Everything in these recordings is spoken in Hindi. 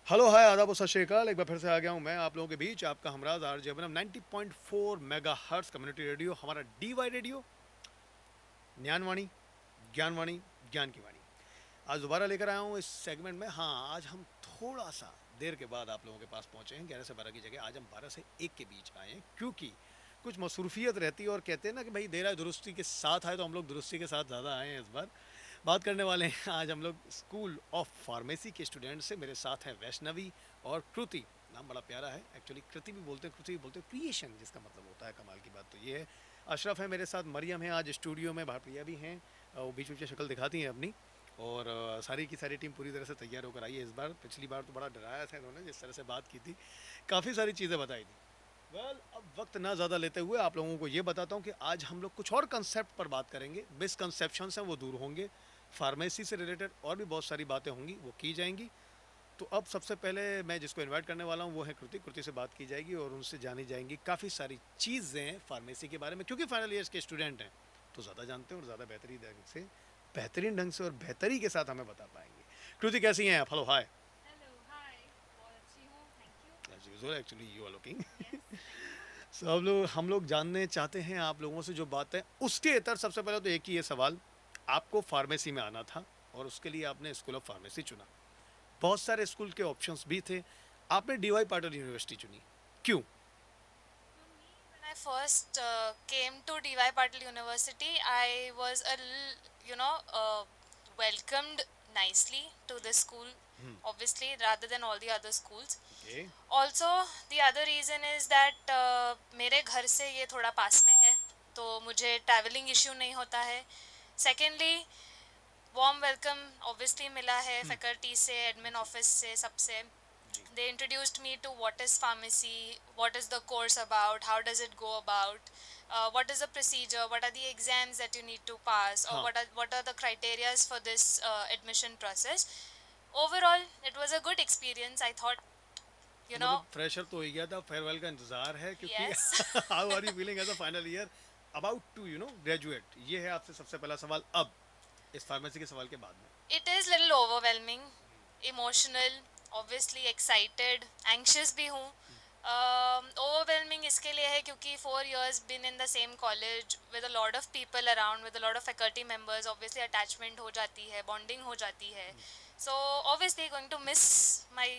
हेलो हाय आदाब और सत श्री अकाल। एक बार फिर से आ गया हूँ मैं आप लोगों के बीच, आपका हमराज आरजे बनम 90.4 मेगा हर्ट्स कम्युनिटी रेडियो, हमारा डीवाई रेडियो, ज्ञानवाणी, ज्ञानवाणी, ज्ञान की वाणी। आज दोबारा लेकर आया हूँ इस सेगमेंट में। हाँ, आज हम थोड़ा सा देर के बाद आप लोगों के पास पहुँचे हैं। 11 से 12 की जगह आज हम 12 से 1 के बीच आए हैं, क्योंकि कुछ मसरूफियत रहती है और कहते हैं ना कि भाई देरा दुरुस्ती के साथ आए, तो हम लोग दुरुस्ती के साथ ज़्यादा आए हैं इस बार। बात करने वाले हैं आज हम लोग स्कूल ऑफ फार्मेसी के स्टूडेंट से। मेरे साथ हैं वैष्णवी और कृति। नाम बड़ा प्यारा है एक्चुअली, कृति भी बोलते हैं, कृति भी बोलते हैं, क्रिएशन जिसका मतलब होता है। कमाल की बात तो ये है। अशरफ है मेरे साथ, मरियम है आज स्टूडियो में, भारप्रिया भी हैं, वो बीच बीच में शक्ल दिखाती हैं अपनी। और सारी की सारी टीम पूरी तरह से तैयार होकर आई है इस बार। पिछली बार तो बड़ा डराया था इन्होंने, जिस तरह से बात की थी, काफ़ी सारी चीज़ें बताई थी। अब वक्त ना ज़्यादा लेते हुए आप लोगों को ये बताता हूँ कि आज हम लोग कुछ और कंसेप्ट पर बात करेंगे। मिसकंसेप्शंस हैं वो दूर होंगे, फार्मेसी से रिलेटेड और भी बहुत सारी बातें होंगी, वो की जाएंगी। तो अब सबसे पहले मैं जिसको इनवाइट करने वाला हूँ वो है कृति। कृति से बात की जाएगी और उनसे जानी जाएंगी काफ़ी सारी चीज़ें फार्मेसी के बारे में, क्योंकि फाइनल ईयर्स के स्टूडेंट हैं तो ज़्यादा जानते हैं और ज़्यादा बेहतरीन ढंग से और बेहतरी के साथ हमें बता पाएंगे। कृति कैसी हैं आप? Hello hi. Hello hi. बहुत अच्छी हूँ, thank you. As usual actually you are looking. Yes, thank you. सब लोग हम लोग जानने चाहते हैं आप लोगों से जो बातें, उसके इतर सबसे पहले तो एक ही ये सवाल, आपको फार्मेसी में आना था और उसके लिए आपने स्कूल ऑफ फार्मेसी चुना। बहुत सारे स्कूल के ऑप्शंस भी थे, आपने डीवाई पाटिल यूनिवर्सिटी चुनी, क्यों? For me, when I first came to DY Patil University, I was welcomed nicely to this school, obviously, rather than all the other schools. Okay. Also, the other reason is that मेरे घर से ये थोड़ा पास में है, तो मुझे ट्रैवलिंग इश्यू नहीं होता है. Secondly, वार्म वेलकम ऑब्वियसली मिला है फैकल्टी से, एडमिन जी ऑफिस से, सबसे. जी। They introduced me to what is pharmacy, what is the course about, how does it go about, what is the procedure, what are the exams that you need to pass, or हाँ, what are the criterias for this admission process. Overall, it was a good experience. I thought, तो you know, मतलब फ्रेशर तो हो ही गया था, फेयरवेल का इंतजार है, क्योंकि yes. How are you feeling as a final year about to graduate? ये है आपसे सबसे पहला सवाल, अब इस फार्मेसी के सवाल के बाद में। It is little overwhelming, emotional, obviously excited, anxious भी हूँ. Overwhelming इसके लिए है क्योंकि 4 years been in the same college with a lot of people around, with a lot of faculty members. Obviously attachment हो जाती है, bonding हो जाती है. So obviously going to miss my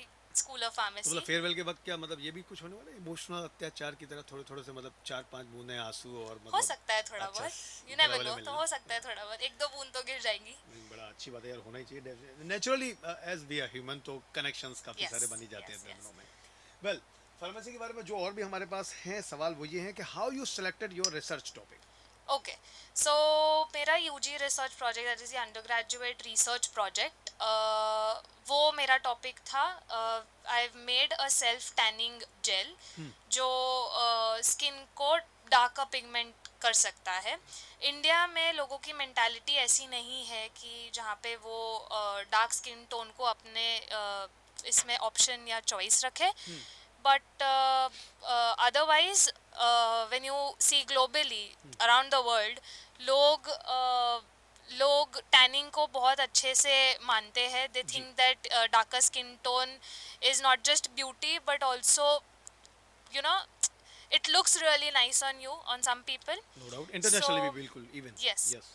school of तो मतलब pharmacy. फेयरवेल के वक्त क्या मतलब ये भी कुछ होने वाला है, इमोशनल अत्याचार की तरह, थोड़े थोड़े से मतलब चार पांच बूंदे आंसू और हो मतलब? सकता है थोड़ा अच्छा, बहुत. You गला never वाले know. तो मिलना। हो सकता है थोड़ा बहुत, एक दो बूंद तो गिर जाएंगी. नहीं, बड़ा अच्छी बात है यार, होना ही चाहिए naturally. As we are human तो कनेक्शंस काफ़ी सारे बन Yes, ही जाते हैं yes, इतने yes. दिनों में। वेल, फार्मेसी के बारे में जो और भी हमारे पास हैं सवाल वो ये हैं कि how you selected your research topic? Okay, so मेरा UG research project, that is undergraduate research project, वो मेरा टॉपिक था. I have made a self tanning gel जो स्किन को डार्कर पिगमेंट कर सकता है. इंडिया में लोगों की मेंटालिटी ऐसी नहीं है कि जहाँ पे वो डार्क स्किन टोन को अपने इसमें ऑप्शन या चॉइस रखे. But otherwise, when you see globally around the world, लोग लोग टैनिंग को बहुत अच्छे से मानते हैं. दे जी, think that darker skin tone is not just beauty but also, you know, it looks really nice on you, on some people. No doubt, So internationally भी बिल्कुल even. yes, yes.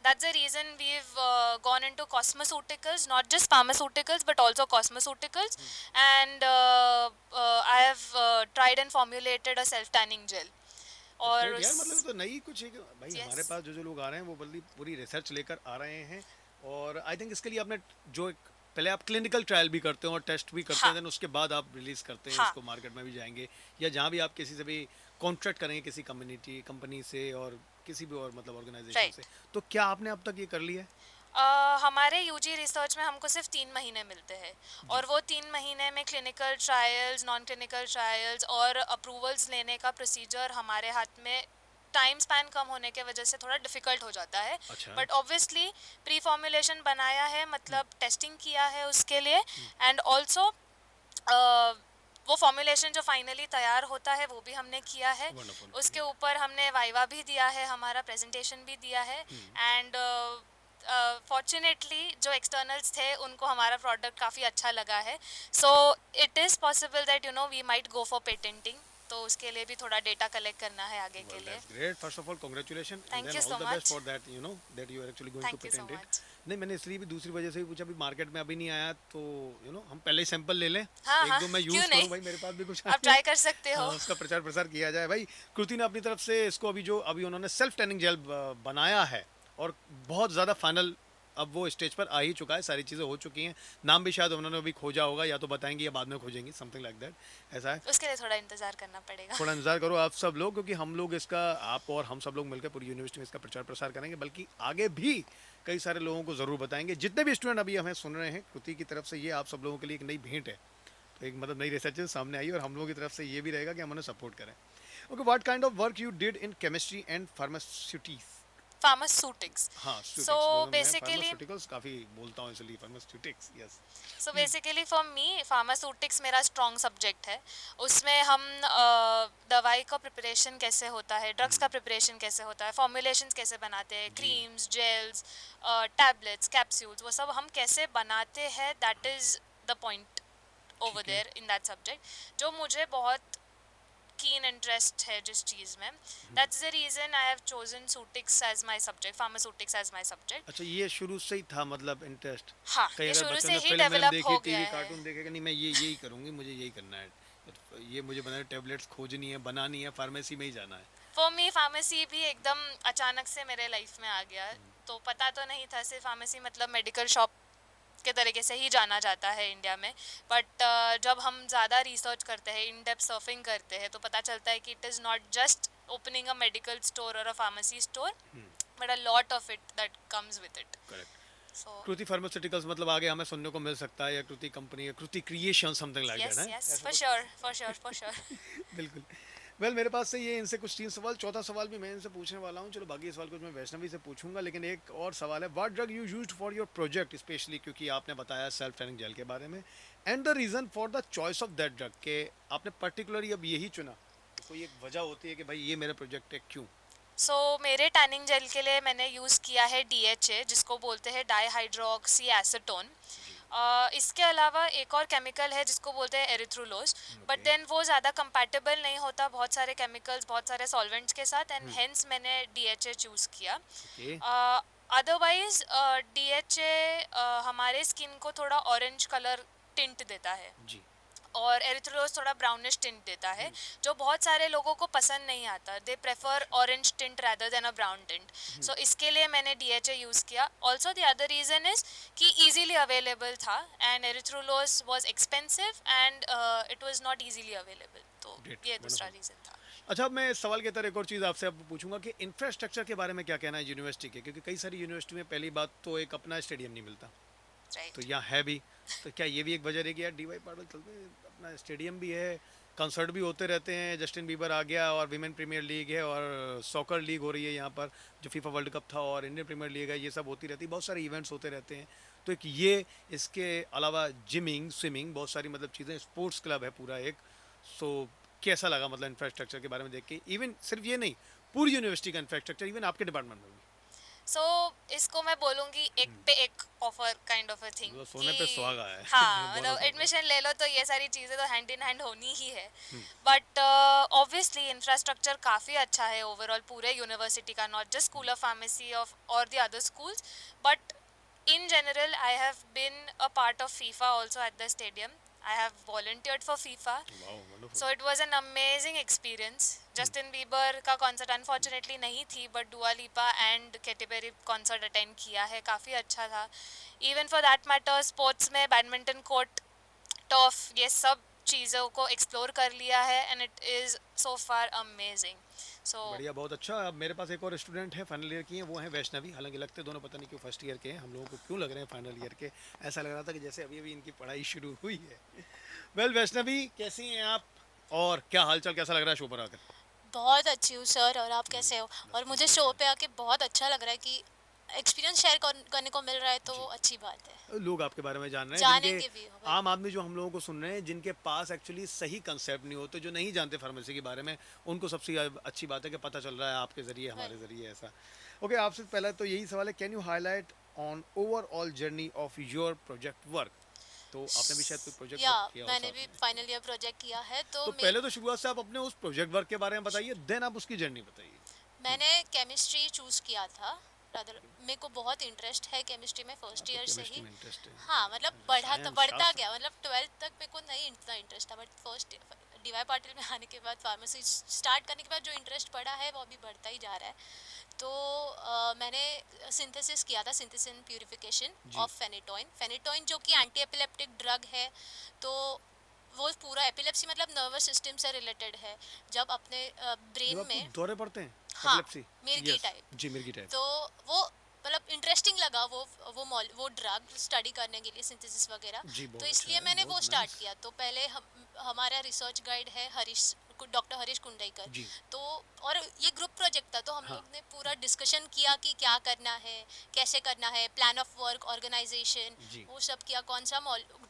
that's the reason we've gone into cosmeceuticals, not just pharmaceuticals but also cosmeceuticals. And I have tried and formulated a self tanning gel. That's और ग्रेट यार, मतलब तो नई कुछ है कि भाई हमारे yes, पास जो जो लोग आ रहे हैं वो बल्कि पूरी रिसर्च लेकर आ रहे हैं। और आई थिंक इसके लिए आपने जो एक पहले आप क्लिनिकल ट्रायल भी करते हैं और टेस्ट भी करते हैं, हाँ, देन उसके बाद आप रिलीज करते हैं हाँ, इसको, मार्केट में भी जाएंगे या जहाँ भी आप किसी से भी कॉन्ट्रैक्ट करेंगे, किसी कम्युनिटी कंपनी से और किसी भी और मतलब ऑर्गेनाइजेशन से। right. तो क्या आपने अब तक ये कर लिया है? हमारे यूजी रिसर्च में हमको सिर्फ 3 महीने मिलते हैं. जी। और वो 3 महीने में clinical trials, non clinical trials और अप्रूवल्स लेने का प्रोसीजर हमारे हाथ में टाइम स्पैन कम होने के वजह से थोड़ा डिफ़िकल्ट हो जाता है. अच्छा। बट ऑब्वियसली प्री फॉर्मुलेशन बनाया है, मतलब टेस्टिंग किया है उसके लिए. एंड ऑल्सो वो फॉर्मुलेशन जो फाइनली तैयार होता है वो भी हमने किया है. वंडरफुल। उसके ऊपर हमने वाइवा भी दिया है, हमारा प्रेजेंटेशन भी दिया है. एंड फॉर्चुनेटली जो एक्सटर्नल्स थे उनको हमारा प्रोडक्ट काफ़ी अच्छा लगा है. So it is possible that we might go for patenting. तो उसके लिए भी थोड़ा डेटा कलेक्ट करना है आगे के Well, लिए. that's great. First of all, congratulations, and thank then you all so the best much. for that. That you are actually going to thank you so patent it. Much. नहीं, मैंने इसलिए भी दूसरी वजह से भी पूछा, अभी मार्केट में अभी नहीं आया, तो हम पहले ही सैंपल ले लें, हाँ एक हाँ, दो मैं क्यों यूज़ नहीं, करूं, भाई मेरे पास भी कुछ आप आइडिया, ट्राई कर सकते हाँ हो. उसका प्रचार प्रसार किया जाए भाई. कृति ने अपनी तरफ से इसको अभी उन्होंने सेल्फ टैनिंग जेल बनाया है, और बहुत ज़्यादा फाइनल अब वो स्टेज पर आ ही चुका है, सारी चीज़ें हो चुकी हैं. नाम भी शायद उन्होंने अभी खोजा होगा, या तो बताएंगे या बाद में खोजेंगे, समथिंग लाइक दैट, ऐसा है. उसके लिए थोड़ा इंतज़ार करना पड़ेगा. थोड़ा इंतजार करो आप सब लोग, क्योंकि हम लोग इसका, आप और हम सब लोग मिलकर पूरी यूनिवर्सिटी में इसका प्रचार प्रसार करेंगे, बल्कि आगे भी कई सारे लोगों को ज़रूर बताएंगे. जितने भी स्टूडेंट अभी हमें सुन रहे हैं, कृति की तरफ से ये आप सब लोगों के लिए एक नई भेंट है. तो एक मतलब नई रिसर्च सामने आई, और हम लोगों की तरफ से ये भी रहेगा कि हम उन्हें सपोर्ट करें. Okay, what kind of work you did in chemistry and pharmaceutics? Pharmaceutics. हाँ, सो स्यूटिक्स बोलो, मैं बेसिकली फार्मास्यूटिकल्स काफ़ी बोलता हूँ, इसलिए pharmaceutics, yes. So basically for me pharmaceutics मेरा स्ट्रॉन्ग सब्जेक्ट है. उसमें हम दवाई का प्रिपरेशन कैसे होता है, ड्रग्स का प्रिपरेशन कैसे होता है, फॉर्मुलेशंस कैसे बनाते हैं, क्रीम्स, जेल्स, टैबलेट्स, कैप्सूल्स, वो सब हम कैसे बनाते हैं, that is the point over ठीक है. देयर इन दैट सब्जेक्ट, जो मुझे बहुत कीन इंटरेस्ट है जिस चीज़ में. That's the reason I have chosen ceutics as my subject, pharmaceutics as my subject. अच्छा, ये शुरू से ही था, मतलब इंटरेस्ट? हाँ, कई ये अगर शुरू बच्चों से ने ही फिल्म डेवलप देखी, हो टीवी गया है. कार्टून देखेगा, नहीं मैं ये यही करूंगी, मुझे यही करना है, ये मुझे बनाना, टेबलेट्स खोजनी है, बनानी है, फार्मेसी में ही जाना है. फॉर मी फार्मेसी भी एकदम अचानक से मेरे लाइफ में आ गया. तो पता तो नहीं था, सिर्फ फार्मेसी मतलब मेडिकल शॉप के तरीके से ही जाना जाता है इंडिया में. बट जब हम ज़्यादा रिसर्च करते हैं, इन डेप्थ सर्फिंग करते हैं, तो पता चलता है कि it is not just opening a medical store और a pharmacy store, but a lot of it that comes with it. Correct. So Kriti pharmaceuticals मतलब आगे हमें सुनने को मिल सकता है, या कृति कंपनी, या Kriti creation, something like that, yes है यस, ऐसा फॉर कुछ? Sure for sure for sure. बिल्कुल. मेरे पास से ये इनसे कुछ 3 सवाल, चौथा सवाल भी मैं इनसे पूछने वाला हूँ. चलो, बाकी सवाल कुछ मैं वैष्णवी से पूछूंगा, लेकिन एक और सवाल है, what drug you used for your project, specially क्योंकि आपने बताया सेल्फ टैनिंग जेल के बारे में, and the reason for the choice of that drug, के आपने पर्टिकुलरली अब यही चुना, तो कोई एक वजह होती है कि भाई ये मेरा प्रोजेक्ट है, क्यों? सो मेरे टैनिंग जेल के लिए मैंने यूज़ किया है DHA, जिसको बोलते हैं डाईहाइड्रोक्सी एसीटोन. इसके अलावा एक और केमिकल है जिसको बोलते हैं एरिथ्रोलोज, बट Okay. देन वो ज़्यादा कंपैटिबल नहीं होता बहुत सारे केमिकल्स, बहुत सारे सॉल्वेंट्स के साथ, एंड हेंस मैंने DHA चूज़ किया. ओके. अदरवाइज DHA हमारे स्किन को थोड़ा ऑरेंज कलर टिंट देता है, जी. और एरिथ्रोलोज थोड़ा ब्राउनिश टिंट देता है, जो बहुत सारे लोगों को पसंद नहीं आता. They prefer orange tint rather than a brown tint. So इसके लिए मैंने DHA यूज़ किया. Also the other reason is कि ईजीली अवेलेबल था, and erythrulose was expensive and it was not easily available. तो Great. ये दूसरा Wonderful. रीज़न था. अच्छा, अब मैं इस सवाल के तरह एक और चीज़ आपसे अब पूछूंगा कि इंफ्रास्ट्रक्चर के बारे में क्या कहना है यूनिवर्सिटी के, क्योंकि कई सारी यूनिवर्सिटी में पहली बात तो एक अपना स्टेडियम नहीं मिलता, राइट. तो यहाँ है भी, तो क्या ये भी एक वजह रही कि यार DY पाटिल चलते हैं, अपना स्टेडियम भी है, कंसर्ट भी होते रहते हैं, जस्टिन बीबर आ गया, और विमेन प्रीमियर लीग है, और सॉकर लीग हो रही है यहाँ पर, जो फीफा वर्ल्ड कप था, और इंडियन प्रीमियर लीग है, ये सब होती रहती है, बहुत सारे इवेंट्स होते रहते हैं. तो एक ये, इसके अलावा जिमिंग, स्विमिंग, बहुत सारी मतलब चीज़ें, स्पोर्ट्स क्लब है पूरा एक. सो कैसा लगा मतलब इंफ्रास्ट्रक्चर के बारे में देख के, इवन सिर्फ ये नहीं, पूरी यूनिवर्सिटी का इंफ्रास्ट्रक्चर, इवन आपके डिपार्टमेंट में भी? सो इसको मैं बोलूँगी एक पे एक offer kind of a thing, मतलब सोने पे सुहागा है. हाँ, बोनस मतलब होगा. एडमिशन ले लो तो ये सारी चीज़ें तो हैंड इन हैंड होनी ही है. बट ऑब्वियसली इंफ्रास्ट्रक्चर काफ़ी अच्छा है ओवरऑल पूरे यूनिवर्सिटी का, not just school of pharmacy of और the other schools, but in general I have been a part of FIFA also at the stadium. I have volunteered for FIFA. Wow, wonderful. So it was an amazing experience. Justin Bieber का कॉन्सर्ट अनफॉर्चुनेटली नहीं थी, but Dua Lipa and Katy Perry concert attend किया है, काफ़ी अच्छा था. Even for that matter sports में बैडमिंटन कोर्ट, टर्फ, ये सब चीज़ों को एक्सप्लोर कर लिया है, and it is so far amazing. So बढ़िया, बहुत अच्छा. अब मेरे पास एक और स्टूडेंट है, फाइनल ईयर की हैं, वो हैं वैष्णवी. हालांकि लगते दोनों पता नहीं क्यों फर्स्ट ईयर के हैं, हम लोगों को क्यों लग रहे हैं फाइनल ईयर के, ऐसा लग रहा था कि जैसे अभी अभी इनकी पढ़ाई शुरू हुई है. वेल वैष्णवी, कैसी हैं आप, और क्या हालचाल, कैसा लग रहा है शो पर आकर? बहुत अच्छी हूँ सर, और आप कैसे हो? और मुझे शो पे आके बहुत अच्छा लग रहा है कि एक्सपीरियंस शेयर करने को मिल रहा है, तो अच्छी बात है. लोग आपके बारे में जान रहे हैं, जानेंगे जिनके भी हो. आम आदमी जो हम लोगों को सुन रहे हैं, जिनके पास एक्चुअली सही कंसेप्ट नहीं होते, जो नहीं जानते फार्मेसी के बारे में, उनको सबसे अच्छी बात है कि पता चल रहा है आपके ज़रिए, हमारे ज़रिए, ऐसा. ओके, आपसे पहला तो यही सवाल है, can you highlight on overall journey of your project work. तो आपने भी शायद कोई प्रोजेक्ट या वर्क किया हो मैंने साथ भी में। फाइनल ईयर प्रोजेक्ट किया है तो पहले तो शुरुआत से आप अपने उस प्रोजेक्ट वर्क के बारे में बताइए, देन आप उसकी जर्नी बताइए। मैंने केमिस्ट्री चूज किया था। रादर मेरे को बहुत इंटरेस्ट है केमिस्ट्री में फर्स्ट आपको ईयर से केमिस्ट्री ही। में इंटरेस्ट है? हाँ मतलब साइंस बढ़ता शास्त्र। गया, मतलब 12th तक मेरे को नहीं इतना इंटरेस्ट था, बट फर्स्ट डीवाई पाटिल में आने के बाद, फार्मेसी स्टार्ट करने के बाद जो इंटरेस्ट बढ़ा है वो अभी बढ़ता ही जा रहा है। तो मैंने सिंथेसिस किया था, सिंथेसिस एंड प्यूरिफिकेशन जी। Of phenytoin. फेनेटोइन जो कि एंटी एपिलेप्टिक ड्रग है, तो वो पूरा एपिलेप्सी मतलब नर्वस सिस्टम से रिलेटेड है। जब अपने जब ब्रेन आपको में, दौरे पड़ते हैं, हाँ एपिलेप्सी। मिर्गी यस टाइप, जी, मिर्गी टाइप। तो वो मतलब इंटरेस्टिंग लगा वो ड्रग स्टडी करने के लिए, सिंथेसिस वगैरह। जी तो बहुत अच्छा इसलिए है, मैंने वो बहुत स्टार्ट नाइस। किया। तो पहले हमारा रिसर्च गाइड है डॉक्टर हरीश कुंडईकर। जी। तो और ये ग्रुप प्रोजेक्ट था, तो हम हाँ लोग ने पूरा डिस्कशन किया कि क्या करना है, कैसे करना है, प्लान ऑफ वर्क, ऑर्गेनाइजेशन, जी। वो सब किया। कौन सा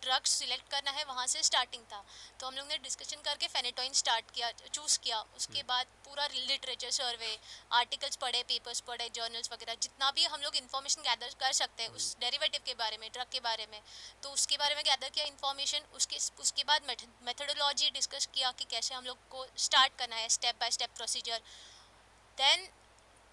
ड्रग सिलेक्ट करना है, वहाँ से स्टार्टिंग था। तो हम लोग ने डिस्कशन करके फेनेटोइन स्टार्ट किया, चूज़ किया। उसके बाद पूरा लिटरेचर सर्वे, आर्टिकल्स पढ़े, पेपर्स पढ़े, जर्नल्स वगैरह, जितना भी हम लोग इन्फॉर्मेशन गैदर कर सकते हैं उस डेरिवेटिव के बारे में, ड्रग के बारे में, तो उसके बारे में गैदर किया इन्फॉर्मेशन। उसके बाद मेथोडोलॉजी डिस्कस किया कि कैसे हम लोग को स्टार्ट करना है, step by step procedure. Then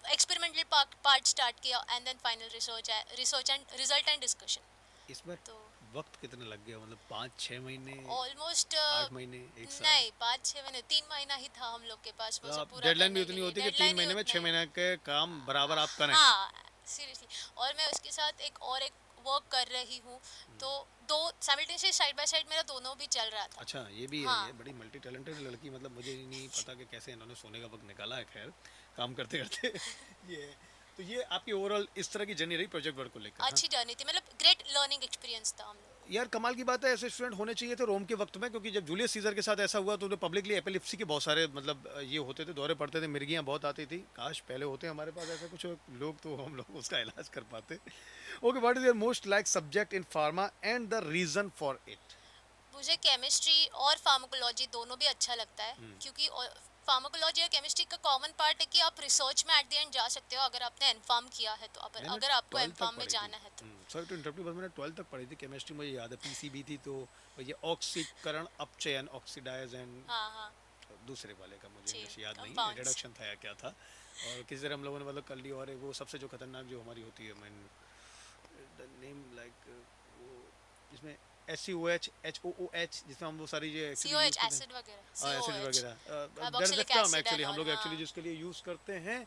experimental part start किया, and then final research and result and discussion. इसमें तो वक्त कितना लग गया, मतलब 5-6 महीने, ऑलमोस्ट 8 महीने, 1 साल? नहीं, 5-6 महीने, 3 महीना ही था हम लोग के पास वो मतलब सब आप पूरा डेडलाइन भी करने के उतनी लिए। होती है कि 3 डेडलाइन ही महीने में उतना 6 ही। महीने के काम बराबर आप करें। हाँ सीरियसली। और मैं उसके साथ एक वर्क कर रही हूँ, तो दो साइमल्टेनियसली साइड बाय साइड मेरा दोनों भी चल रहा था। अच्छा ये भी है, हाँ ये बड़ी मल्टी टैलेंटेड लड़की, मतलब मुझे ही नहीं पता कि कैसे इन्होंने सोने का वक्त निकाला है, खैर काम करते करते। ये है। तो ये आपकी ओवरऑल इस तरह की जर्नी रही प्रोजेक्ट वर्क को लेकर। हाँ अच्छी जर्नी थी, मतलब ग्रेट लर्निंग एक्सपीरियंस था हम लोग को। यार कमाल की बात है, ऐसे स्टूडेंट होने चाहिए थे रोम के वक्त में, क्योंकि जब जूलियस सीजर के साथ ऐसा हुआ तो उन्हें पब्लिकली एपिलिप्सी के बहुत सारे मतलब ये होते थे, दौरे पड़ते थे, मिर्गियाँ बहुत आती थी। काश पहले होते हमारे पास ऐसा कुछ लोग, तो हम लोग उसका इलाज कर पाते। Okay, what is your most like subject in pharma and the reason for it? मुझे केमिस्ट्री और फार्माकोलॉजी दोनों भी अच्छा लगता है, क्योंकि फार्माकोलॉजी और केमिस्ट्री का कॉमन पार्ट है कि आप रिसर्च में एट द एंड जा सकते हो अगर आपने एनफार्म किया है तो। मैंने अगर आपको 12th तक एनफार्म में पढ़ी थी। जाना है तो। सॉरी टू इंटरप्ट, बस मैंने 12th तक पढ़ी थी केमिस्ट्री, मुझे याद है पीसीबी थी, तो ये ऑक्सीकरण अपचयन, ऑक्सीडाइज एंड हाँ हाँ दूसरे वाले का मुझे जी, इंग्लिश याद नहीं है, कंपाउंड्स। इंट्रोडक्शन था या क्या था, और किसी तरह हम लोगों ने मतलब कर ली। और वो सबसे जो खतरनाक जो हमारी होती है, मैं द नेम लाइक वो जिसमें SCOH HOOH, जिसमें हम वो सारी जो एक्चुअली यूज COH करते हैं, एसिड वगैरह, एसिड COH वगैरह, that is the carboxylic term acid actually and हम ऑल। लोग एक्चुअली हाँ जिसके लिए यूज़ करते हैं।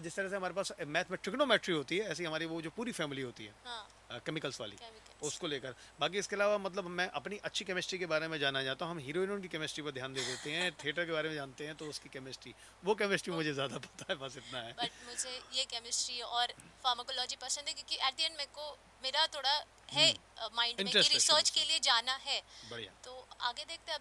जिस तरह से हमारे पास मैथ में ट्रिग्नोमेट्री होती है, ऐसी हमारी वो जो पूरी फैमिली होती है हाँ केमिकल्स वाली, केमिकल्स। उसको लेकर। बाकी इसके अलावा मतलब मैं अपनी अच्छी केमिस्ट्री के बारे में जानना चाहता हूँ। हम हीरो हीरोइन की केमिस्ट्री पर ध्यान दे देते हैं, थिएटर के बारे में जानते हैं तो उसकी केमिस्ट्री, वो केमिस्ट्री मुझे ज़्यादा पता है, बस इतना है। बट मुझे ये केमिस्ट्री और फार्माकोलॉजी पसंद है, क्योंकि एट द एंड मेरे को मेरा थोड़ा है माइंड में कि इंटरेस्ट रिसर्च के लिए जाना है। बढ़िया, तो आगे देखते हैं,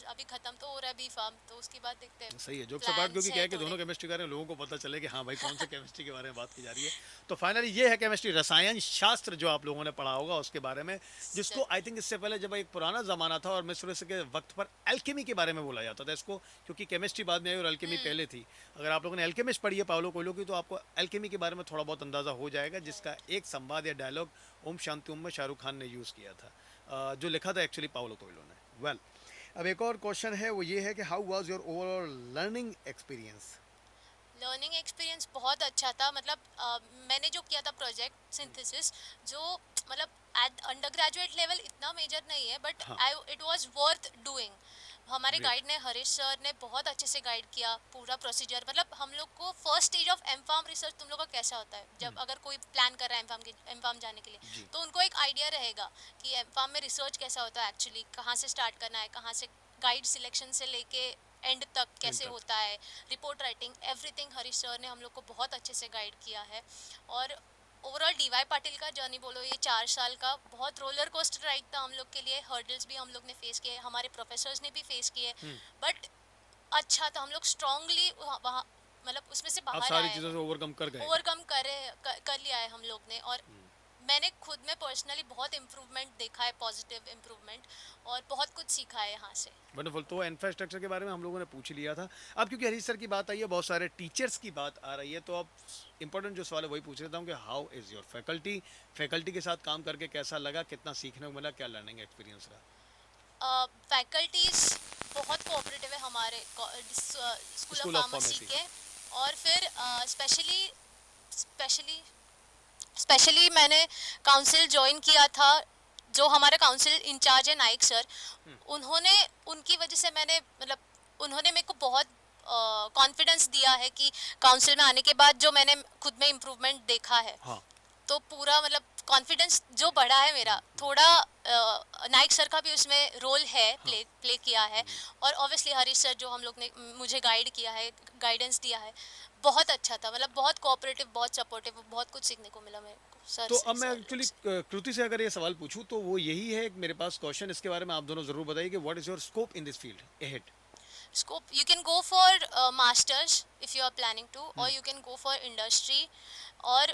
अभी खत्म तो हो रहा है बी फार्म, तो उसके बाद देखते हैं। सही है जोक से बात, क्योंकि प्लान्स क्या है है कि दोनों थोड़े। केमिस्ट्री कर रहे हैं, लोगों को पता चले कि हाँ भाई कौन से केमिस्ट्री के बारे में बात की जा रही है। तो फाइनली ये है केमिस्ट्री, रसायन शास्त्र, जो आप लोगों ने पढ़ा होगा उसके बारे में, जिसको आई थिंक इससे पहले जब एक पुराना ज़माना था और मिस्र के वक्त पर एल्केमी के बारे में बोला जाता था इसको, क्योंकि केमिस्ट्री बाद में आई और एल्केमी पहले थी। अगर आप लोगों ने एल्केमिस्ट पढ़ी है पाउलो कोयलो की, तो आपको एल्केमी के बारे में थोड़ा बहुत अंदाज़ा हो जाएगा, जिसका एक संवाद या डायलॉग ओम शांति ओम में शाहरुख खान ने यूज़ किया था, जो लिखा था एक्चुअली पाउलो कोयलो ने। वेल, अब एक और क्वेश्चन है, वो ये है कि how was your overall learning experience? Learning experience बहुत अच्छा था। मतलब मैंने जो किया था प्रोजेक्ट सिंथेसिस, जो मतलब एट अंडर ग्रेजुएट लेवल इतना मेजर नहीं है, बट हाँ इट वाज वर्थ डूइंग। हमारे ग्रेट। गाइड ने, हरीश सर ने बहुत अच्छे से गाइड किया पूरा प्रोसीजर। मतलब हम लोग को first stage of M form research तुम लोग का कैसा होता है, जब अगर कोई प्लान कर रहा है एमफार्म जाने के लिए, जी तो उनको एक आइडिया रहेगा कि एमफार्म में रिसर्च कैसा होता है, एक्चुअली कहाँ से स्टार्ट करना है, कहाँ से गाइड सिलेक्शन से लेके एंड तक कैसे तक। होता है, report writing, everything. Harish sir ने हम लोग को बहुत अच्छे से गाइड किया है। और ओवरऑल डीवाई पाटिल का जर्नी बोलो, ये 4 साल का बहुत रोलर कोस्टर राइड था हम लोग के लिए। हर्डल्स भी हम लोग ने फेस किए, हमारे प्रोफेसर्स ने भी फेस किए, बट अच्छा था। हम लोग स्ट्रांगली वहाँ मतलब उसमें से आप बाहर सारी आए चीज़ों हैं, से ओवरकम कर गए। ओवरकम कर लिया है हम लोग ने। और मैंने खुद में पर्सनली बहुत इम्प्रूवमेंट देखा है, पॉजिटिव इम्प्रूवमेंट, और बहुत कुछ सीखा है यहाँ से। वंडरफुल। तो इंफ्रास्ट्रक्चर के बारे में हम लोगों ने पूछ लिया था। अब क्योंकि हरीश सर की बात आई है, बहुत सारे टीचर्स की बात आ रही है, तो अब इंपॉर्टेंट जो सवाल है वही पूछ लेता हूँ कि how is your faculty, faculty के साथ काम करके कैसा लगा, कितना सीखने को मिला, क्या लर्निंग एक्सपीरियंस रहा? फैकल्टीज बहुत कोऑपरेटिव है हमारे school of school of pharmacy pharmacy. के। और फिर स्पेशली स्पेशली स्पेशली मैंने काउंसिल ज्वाइन किया था, जो हमारे काउंसिल इंचार्ज है नाइक सर, उन्होंने, उनकी वजह से मैंने मतलब उन्होंने मेरे को बहुत कॉन्फिडेंस दिया है कि काउंसिल में आने के बाद जो मैंने खुद में इम्प्रूवमेंट देखा है, हाँ। तो पूरा मतलब कॉन्फिडेंस जो बढ़ा है मेरा थोड़ा। नाइक सर का भी उसमें रोल है, प्ले किया है। और ऑब्वियसली हरीश सर जो हम लोग ने मुझे गाइड किया है, गाइडेंस दिया है, बहुत अच्छा था। मतलब बहुत कोऑपरेटिव, बहुत सपोर्टिव, बहुत कुछ सीखने को मिला मेरे को सर तो से, अब मैं सर लोग एक्चुअली से। कृति से अगर ये सवाल पूछूं तो वो यही है, मेरे पास क्वेश्चन इसके बारे में आप दोनों जरूर बताइए कि what is your scope in this field ahead? Scope, you can go for masters if you are planning to, or you can go for industry। और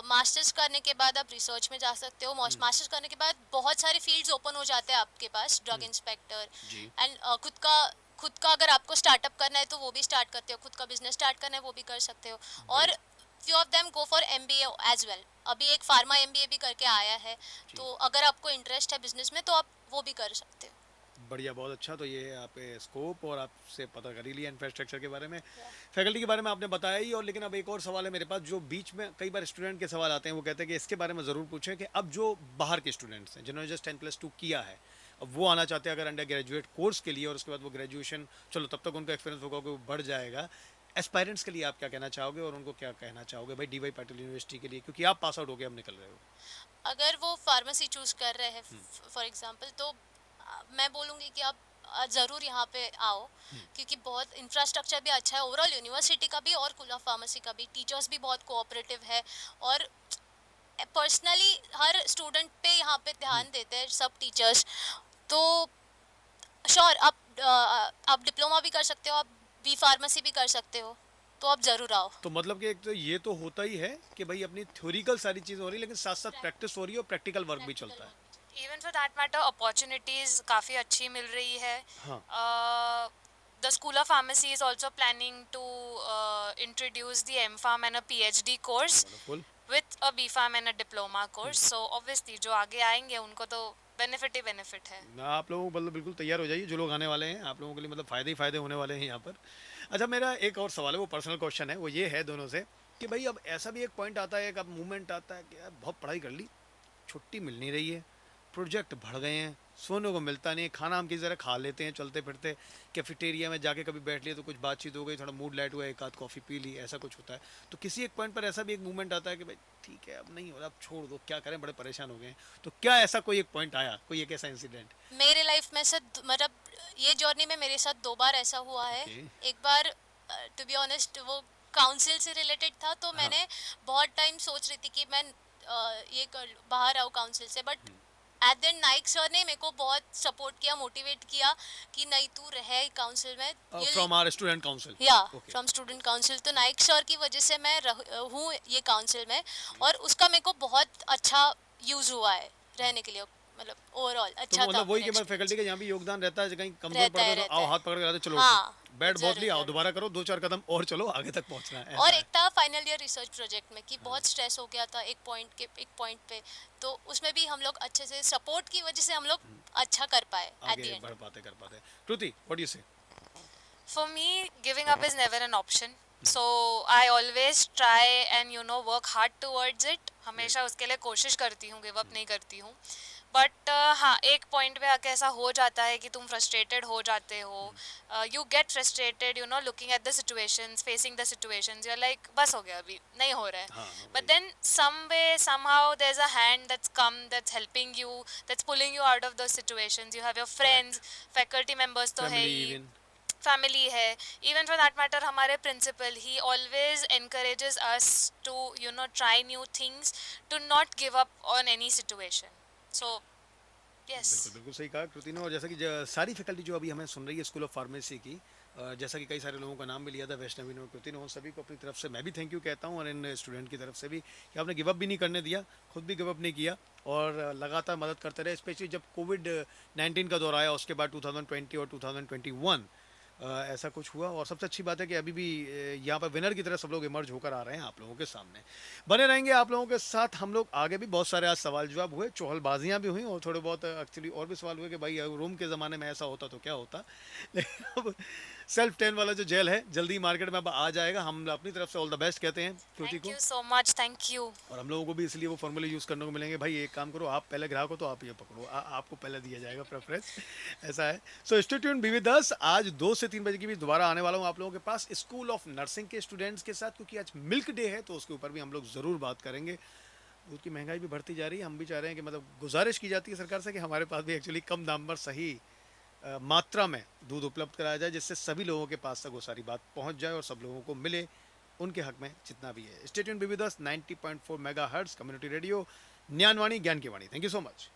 मास्टर्स करने के बाद आप रिसर्च में जा सकते हो। मास्टर्स करने के बाद बहुत सारे फील्ड्स ओपन हो जाते हैं आपके पास, ड्रग इंस्पेक्टर जी। एंड खुद का अगर आपको स्टार्टअप करना है तो वो भी स्टार्ट करते हो, खुद का बिजनेस स्टार्ट करना है वो भी कर सकते हो। और few of them go for MBA as well. अभी एक फार्मा एमबीए भी करके आया है, तो अगर आपको इंटरेस्ट है बिजनेस में तो आप वो भी कर सकते हो। बढ़िया, बहुत अच्छा। तो ये आप स्कोप और आपसे पता कर ही लिया इंफ्रास्ट्रक्चर के बारे में, फैकल्टी के बारे में आपने बताया ही। और लेकिन अब एक और सवाल है मेरे पास, जो बीच में कई बार स्टूडेंट के सवाल आते हैं, वो कहते हैं कि इसके बारे में ज़रूर पूछें कि अब जो बाहर के स्टूडेंट्स हैं जिन्होंने जस्ट 10+2 किया है, अब वो आना चाहते हैं अगर अंडर ग्रेजुएट कोर्स के लिए, और उसके बाद वो ग्रेजुएशन, चलो तब तक उनका एक्सपीरियंस होगा कि वो बढ़ जाएगा। एस्पायरेंट्स के लिए आप क्या कहना चाहोगे और उनको क्या कहना चाहोगे भाई डी वाई पाटिल यूनिवर्सिटी के लिए, क्योंकि आप पास आउट होकर अब निकल रहे हो? अगर वो फार्मेसी चूज कर रहे हैं फॉर एग्जांपल, तो मैं बोलूँगी कि आप ज़रूर यहाँ पे आओ, क्योंकि बहुत इंफ्रास्ट्रक्चर भी अच्छा है ओवरऑल यूनिवर्सिटी का भी और स्कूल ऑफ फार्मेसी का भी। टीचर्स भी बहुत कोऑपरेटिव है, और पर्सनली हर स्टूडेंट पे यहाँ पे ध्यान देते हैं सब टीचर्स। तो श्योर आप डिप्लोमा भी कर सकते हो, आप बी फार्मेसी भी कर सकते हो, तो आप ज़रूर आओ। तो मतलब कि एक तो ये तो होता ही है कि भाई अपनी थ्योरिकल सारी चीज़ हो रही है, लेकिन साथ साथ प्रैक्टिस हो रही है और प्रैक्टिकल वर्क भी चलता है। Even for that matter opportunities काफ़ी अच्छी मिल रही है। हाँ। The School of Pharmacy is also planning to introduce the M.Pharm and a PhD course wonderful. with a B.Pharm and a diploma course. So obviously जो आगे आएंगे उनको तो बेनिफिट ही बेनिफिट है। ना आप लोगों को मतलब बिल्कुल तैयार हो जाइए, जो लोग आने वाले हैं आप लोगों के लिए मतलब फ़ायदे ही फ़ायदे होने वाले हैं यहाँ पर। अच्छा, मेरा एक और सवाल है, वो पर्सनल क्वेश्चन है, वो ये है दोनों से कि भाई अब ऐसा भी एक पॉइंट आता है, एक अब मूवमेंट आता है कि यार बहुत पढ़ाई कर ली, छुट्टी मिल नहीं रही है, प्रोजेक्ट बढ़ गए हैं, सोने को मिलता नहीं है, खाना हम किसी तरह खा लेते हैं चलते फिरते, कैफेटेरिया में जाके कभी बैठ लिए तो कुछ बातचीत हो गई, थोड़ा मूड लाइट हुआ, एक आध कॉफ़ी पी ली, ऐसा कुछ होता है। तो किसी एक पॉइंट पर ऐसा भी एक मूवमेंट आता है कि भाई ठीक है अब नहीं हो रहा, अब छोड़ दो, क्या करें, बड़े परेशान हो गए हैं। तो क्या ऐसा कोई एक पॉइंट आया, कोई एक ऐसा इंसिडेंट? मेरे लाइफ में से मतलब ये जर्नी में मेरे साथ 2 बार ऐसा हुआ है। Okay. एक बार टू बी ऑनेस्ट वो काउंसिल से रिलेटेड था, तो मैंने बहुत टाइम सोच रही थी कि मैं ये कर लूं, बाहर आऊँ काउंसिल से। But at then Naik sir ने मेरे को बहुत सपोर्ट किया, मोटिवेट किया कि नहीं तू रहे काउंसिल में। From our student council? या Okay. From student council. तो नाइक सर की वजह से मैं हूँ ये काउंसिल में, और उसका मेरे को बहुत अच्छा यूज़ हुआ है रहने के लिए। मतलब ओवरऑल तो अच्छा था मतलब वही कि मेरा मैं फैकल्टी का experience। यहाँ भी योगदान रहता है, कहीं कमजोर रहता पड़ता है, है तो रहता आओ है। हाथ पकड़ के लाते, चलो हाँ, बैट बहुत जरूर लिया, आओ जरूर। दोबारा करो, 2-4 कदम और चलो, आगे तक पहुँचना है, और ऐसा एक है। था फाइनल ईयर रिसर्च प्रोजेक्ट में कि बहुत स्ट्रेस हो गया था एक पॉइंट पे, तो उसमें भी हम लोग अच्छे से सपोर्ट की वजह से हम लोग अच्छा कर पाए एट द आगे एंड। बढ़ पाते कर पाते। कृति, व्हाट डू यू से? For me, giving up is never an option. So I always try and work hard towards it. हमेशा उसके लिए कोशिश करती हूँ, गिव अप नहीं करती हूँ। बट हाँ, एक पॉइंट पे आके ऐसा हो जाता है कि तुम फ्रस्ट्रेटेड हो जाते हो। You get frustrated looking at the situations, facing the situations, you are like बस हो गया, अभी नहीं हो रहा है। हाँ, but then some way somehow there is a hand that's come, that's helping you, that's pulling you out of the situations. You have your friends, faculty members तो है फैमिली ही, इवन। फैमिली है। इवन फॉर दैट मैटर हमारे principal, he always encourages us to try new things, to not give up on any situation. So yes. बिल्कुल बिल्कुल सही कहा कृति ने। और जैसा कि सारी फैकल्टी जो अभी हमें सुन रही है स्कूल ऑफ फार्मेसी की, जैसा कि कई सारे लोगों का नाम भी लिया था, वैष्णवी ने, कृति ने, उन सभी को अपनी तरफ से मैं भी थैंक यू कहता हूँ, और इन स्टूडेंट की तरफ से भी कि आपने गिव अप भी नहीं करने दिया, खुद भी गिव अप नहीं किया, और लगातार मदद करते रहे। स्पेशली जब कोविड 19 का दौर आया, उसके बाद 2020 और 2021 ऐसा कुछ हुआ। और सबसे अच्छी बात है कि अभी भी यहाँ पर विनर की तरह सब लोग इमर्ज होकर आ रहे हैं आप लोगों के सामने। बने रहेंगे आप लोगों के साथ हम लोग आगे भी। बहुत सारे आज सवाल जवाब हुए, चौहलबाजियाँ भी हुई, और थोड़े बहुत एक्चुअली और भी सवाल हुए कि भाई रोम के ज़माने में ऐसा होता तो क्या होता। लेकिन अब सेल्फ टेन वाला जो जेल है जल्दी मार्केट में अब आ जाएगा। हम अपनी तरफ से ऑल द बेस्ट कहते हैं क्योंकि थैंक को, you so much, thank you. और हम लोगों को भी इसलिए वो फॉर्मूले यूज़ करने को मिलेंगे, भाई एक काम करो, आप पहले ग्राहक हो तो आप ये पकड़ो, आपको पहले दिया जाएगा प्रेफरेंस, ऐसा है। So stay tuned, be with अस। आज 2 से 3 बजे की भी दोबारा आने वाला हूँ आप लोगों के पास स्कूल ऑफ नर्सिंग के स्टूडेंट्स के साथ, क्योंकि आज मिल्क डे है तो उसके ऊपर भी हम लोग ज़रूर बात करेंगे। दूध की महंगाई भी बढ़ती जा रही है, हम भी चाह रहे हैं कि मतलब गुजारिश की जाती है सरकार से कि हमारे पास भी एक्चुअली कम दाम पर सही मात्रा में दूध उपलब्ध कराया जाए, जिससे सभी लोगों के पास तक वो सारी बात पहुंच जाए और सब लोगों को मिले उनके हक में जितना भी है। Stay tuned, be with us, 90.4 megahertz community radio, Gyanvani, ज्ञान की वाणी। Thank you so much.